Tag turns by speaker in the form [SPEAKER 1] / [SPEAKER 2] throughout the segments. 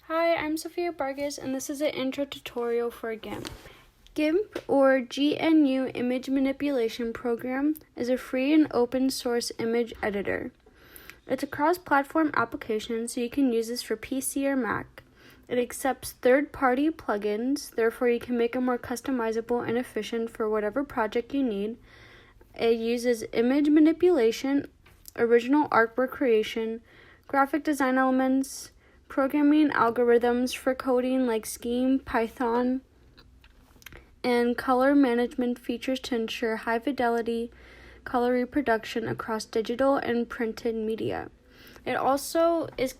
[SPEAKER 1] Hi, I'm Sophia Vargas, and this is an intro tutorial for Gimp. Gimp, or GNU Image Manipulation Program, is a free and open source image editor. It's a cross-platform application, so you can use this for PC or Mac. It accepts third-party plugins, therefore you can make it more customizable and efficient for whatever project you need. It uses image manipulation, original artwork creation, graphic design elements, programming algorithms for coding like Scheme, Python, and color management features to ensure high fidelity color reproduction across digital and printed media. It also is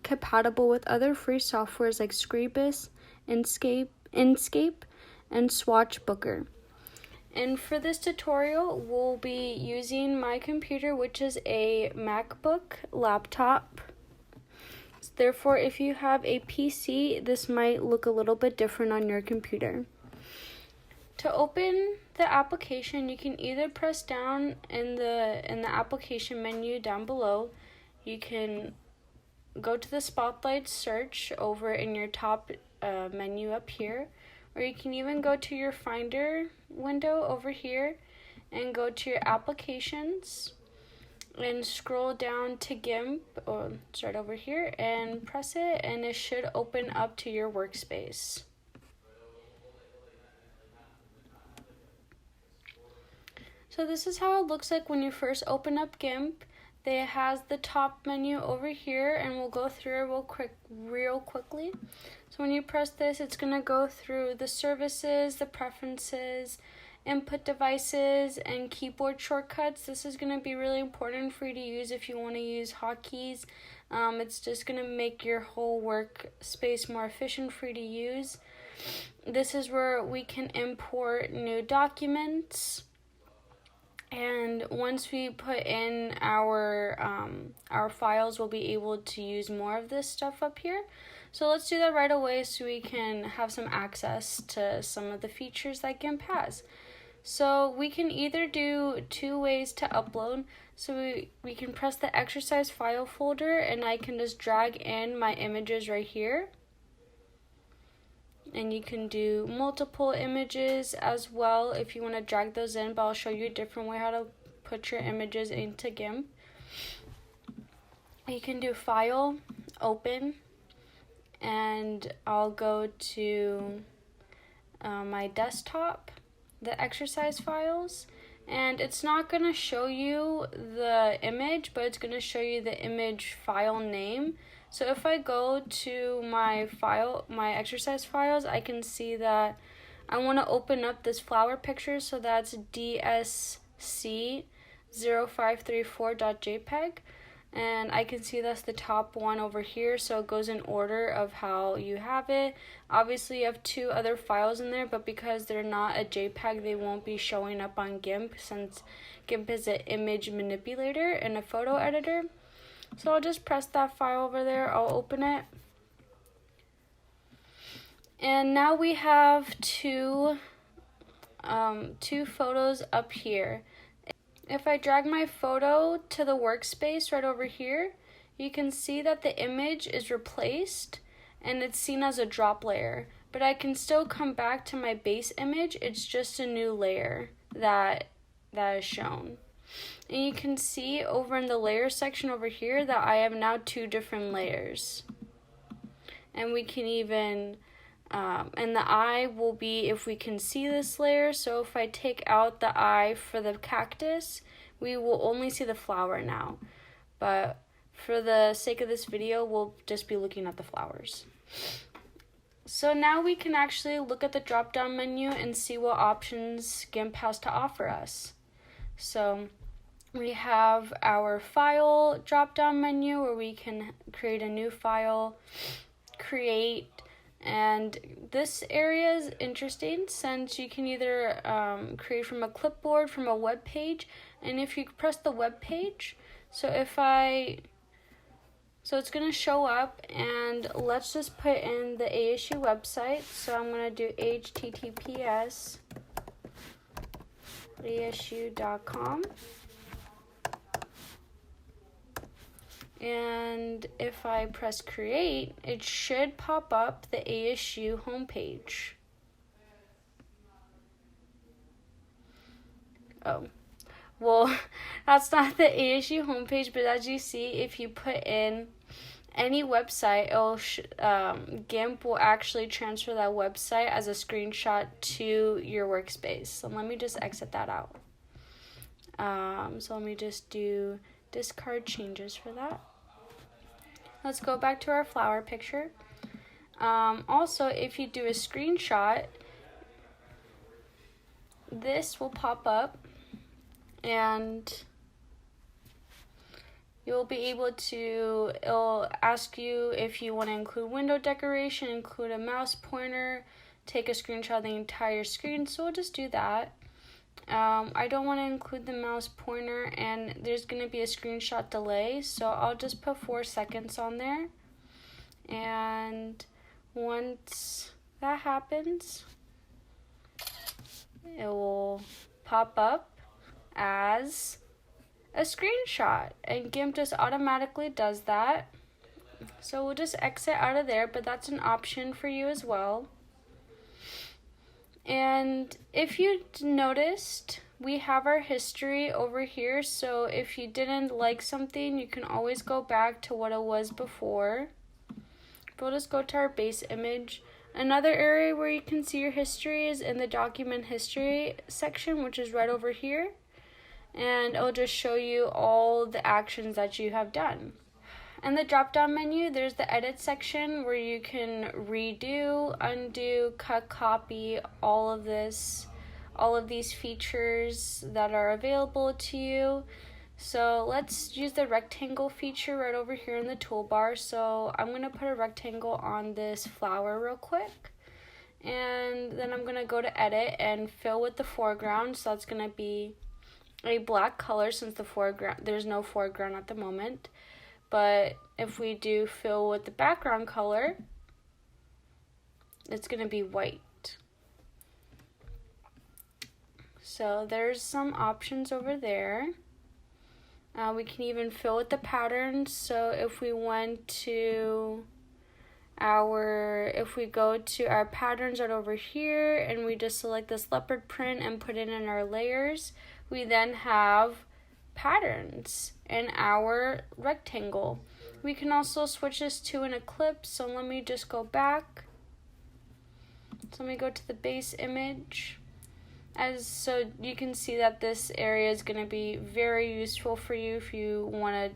[SPEAKER 1] compatible with other free softwares like Screbus, Inkscape, and Swatchbooker. And for this tutorial, we'll be using my computer, which is a MacBook laptop. Therefore, if you have a PC, this might look a little bit different on your computer. To open the application, you can either press down in the application menu down below. You can go to the Spotlight search over in your top menu up here, or you can even go to your Finder window over here and go to your applications and scroll down to Gimp, or start over here and press it, and it should open up to your workspace. So this is how it looks like when you first open up Gimp. It has the top menu over here, and we'll go through it real quickly. So when you press this, it's going to go through the services, the preferences, input devices, and keyboard shortcuts. This is going to be really important for you to use if you want to use hotkeys. It's just going to make your whole workspace more efficient for you to use. This is where we can import new documents. And once we put in our files, we'll be able to use more of this stuff up here. So let's do that right away so we can have some access to some of the features that Gimp has. So we can either do two ways to upload. So we can press the exercise file folder, and I can just drag in my images right here. And you can do multiple images as well if you want to drag those in, but I'll show you a different way how to put your images into Gimp. You can do File, Open, and I'll go to my desktop, the exercise files, and it's not going to show you the image, but it's going to show you the image file name. So if I go to my exercise files, I can see that I want to open up this flower picture, so that's DSC0534.jpg, and I can see that's the top one over here, so it goes in order of how you have it. Obviously you have two other files in there, but because they're not a JPEG, they won't be showing up on Gimp, since Gimp is an image manipulator and a photo editor. So I'll just press that file over there, I'll open it. And now we have two photos up here. If I drag my photo to the workspace right over here, you can see that the image is replaced and it's seen as a drop layer. But I can still come back to my base image, it's just a new layer that is shown. And you can see over in the layer section over here that I have now two different layers. And we can even, and the eye will be if we can see this layer. So if I take out the eye for the cactus, we will only see the flower now. But for the sake of this video, we'll just be looking at the flowers. So now we can actually look at the drop-down menu and see what options Gimp has to offer us. So we have our file drop-down menu where we can create a new file, create, and this area is interesting since you can either create from a clipboard, from a web page, and if you press the web page, so it's going to show up, and let's just put in the ASU website. So I'm going to do https asu.com. And if I press create, it should pop up the ASU homepage. Oh, well, that's not the ASU homepage, but as you see, if you put in any website, Gimp will actually transfer that website as a screenshot to your workspace. So let me just exit that out. So let me just do discard changes for that. Let's go back to our flower picture. Also, if you do a screenshot, this will pop up and you'll be able to, it'll ask you if you want to include window decoration, include a mouse pointer, take a screenshot of the entire screen, so we'll just do that. I don't want to include the mouse pointer and there's going to be a screenshot delay, so I'll just put 4 seconds on there. And once that happens, it will pop up as a screenshot, and Gimp just automatically does that. So we'll just exit out of there, but that's an option for you as well. And if you noticed, we have our history over here, so if you didn't like something, you can always go back to what it was before. But we'll just go to our base image. Another area where you can see your history is in the document history section, which is right over here. And it'll just show you all the actions that you have done. In the drop-down menu, there's the edit section where you can redo, undo, cut, copy, all of these features that are available to you. So let's use the rectangle feature right over here in the toolbar. So I'm going to put a rectangle on this flower real quick. And then I'm going to go to edit and fill with the foreground. So that's going to be a black color since there's no foreground at the moment. But if we do fill with the background color, it's going to be white. So there's some options over there. We can even fill with the patterns. So if we went to if we go to our patterns right over here and we just select this leopard print and put it in our layers, we then have patterns in our rectangle. We can also switch this to an ellipse, so let me just go back. So let me go to the base image. So you can see that this area is going to be very useful for you if you want to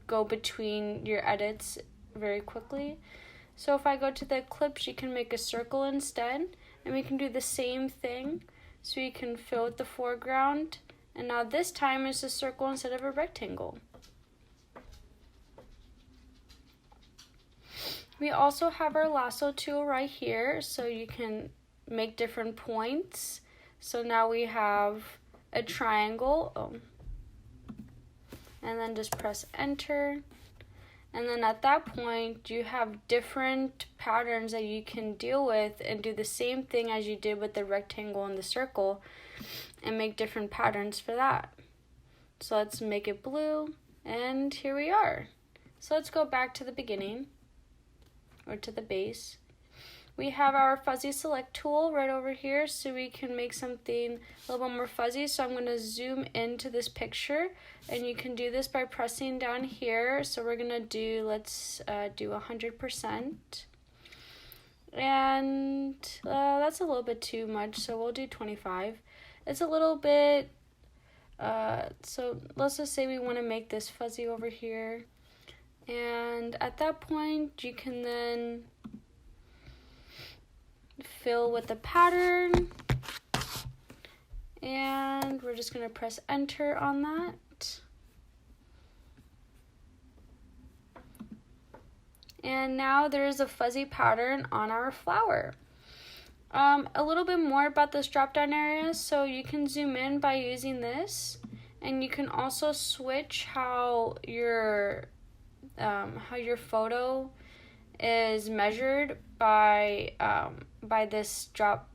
[SPEAKER 1] go between your edits very quickly. So if I go to the ellipse, you can make a circle instead, and we can do the same thing. So you can fill with the foreground. And now this time it's a circle instead of a rectangle. We also have our lasso tool right here, so you can make different points. So now we have a triangle, and then just press enter. And then at that point, you have different patterns that you can deal with and do the same thing as you did with the rectangle and the circle and make different patterns for that. So let's make it blue, and here we are. So let's go back to the beginning, or to the base. We have our fuzzy select tool right over here, so we can make something a little bit more fuzzy. So I'm going to zoom into this picture, and you can do this by pressing down here. So we're going to do, let's do 100%. And that's a little bit too much, so we'll do 25. It's a little bit, so let's just say we want to make this fuzzy over here. And at that point, you can then fill with the pattern, and we're just going to press enter on that. And now there's a fuzzy pattern on our flower. A little bit more about this drop down area, so you can zoom in by using this, and you can also switch how your photo is measured by this drop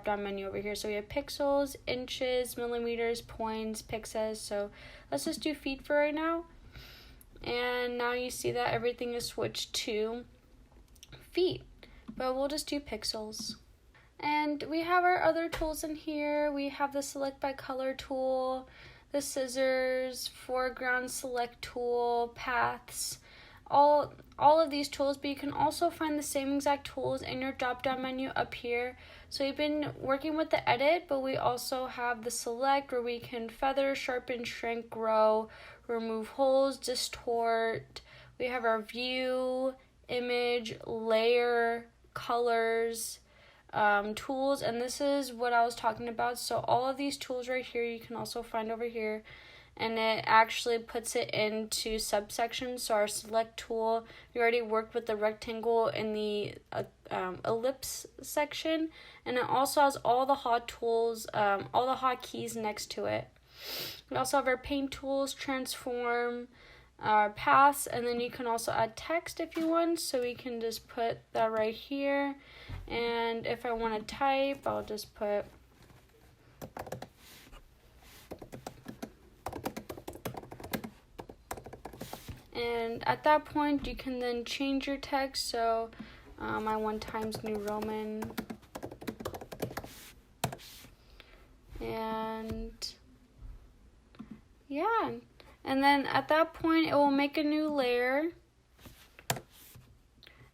[SPEAKER 1] down menu over here. So we have pixels, inches, millimeters, points, pixels. So let's just do feet for right now. And now you see that everything is switched to feet, but we'll just do pixels. And we have our other tools in here. We have the select by color tool, the scissors, foreground select tool, paths, all of these tools, but you can also find the same exact tools in your drop down menu up here. So we've been working with the edit, but we also have the select where we can feather, sharpen, shrink, grow, remove holes, distort. We have our view, image, layer, colors, tools, and this is what I was talking about. So all of these tools right here you can also find over here, and it actually puts it into subsections. So our select tool, we already worked with the rectangle in the ellipse section, and it also has all the hot tools, all the hotkeys next to it. We also have our paint tools, transform, our paths, and then you can also add text if you want. So we can just put that right here, and if I want to type, I'll just put and at that point you can then change your text. So I want Times New Roman, and yeah, and then at that point it will make a new layer,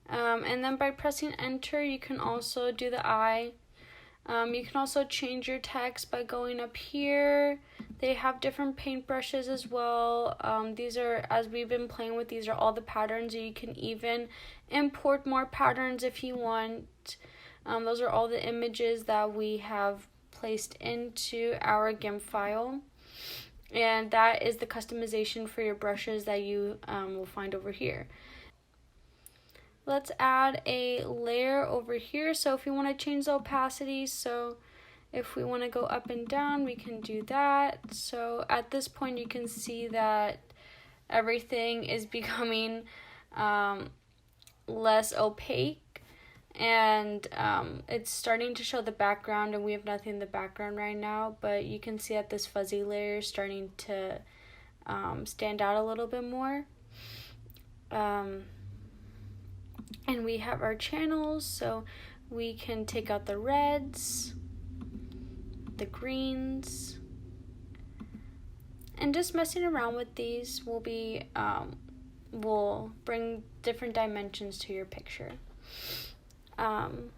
[SPEAKER 1] and then by pressing enter you can also do the eye. You can also change your text by going up here. They have different paintbrushes as well. These are, as we've been playing with, these are all the patterns. You can even import more patterns if you want. Those are all the images that we have placed into our Gimp file. And that is the customization for your brushes that you will find over here. Let's add a layer over here. So if we want to change the opacity, so if we want to go up and down, we can do that. So at this point you can see that everything is becoming less opaque, and it's starting to show the background, and we have nothing in the background right now, but you can see that this fuzzy layer is starting to stand out a little bit more. And we have our channels, so we can take out the reds, the greens, and just messing around with these will be will bring different dimensions to your picture. And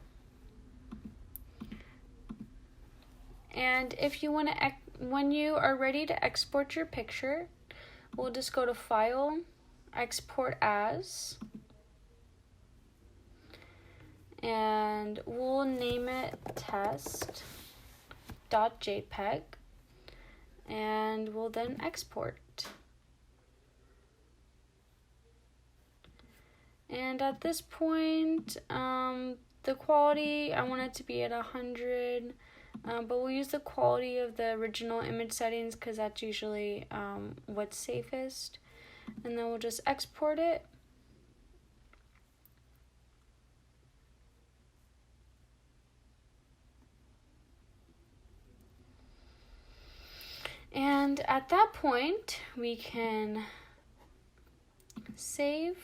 [SPEAKER 1] if you want to, when you are ready to export your picture, we'll just go to File, Export As, and we'll name it test.jpg, and we'll then export. And at this point, the quality, I want it to be at 100, but we'll use the quality of the original image settings because that's usually what's safest. And then we'll just export it. And at that point, we can save.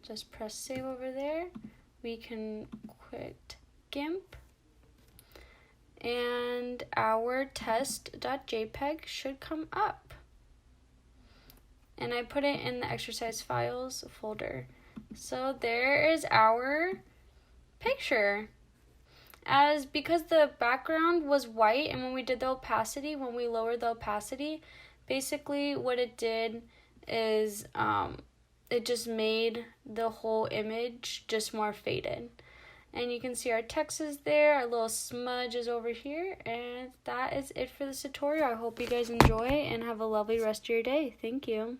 [SPEAKER 1] Just press save over there. We can quit Gimp. And our test.jpg should come up. And I put it in the exercise files folder. So there is our picture. Because the background was white, and when we did the opacity, when we lowered the opacity, basically what it did is it just made the whole image just more faded. And you can see our text is there, our little smudge is over here, and that is it for this tutorial. I hope you guys enjoy and have a lovely rest of your day. Thank you.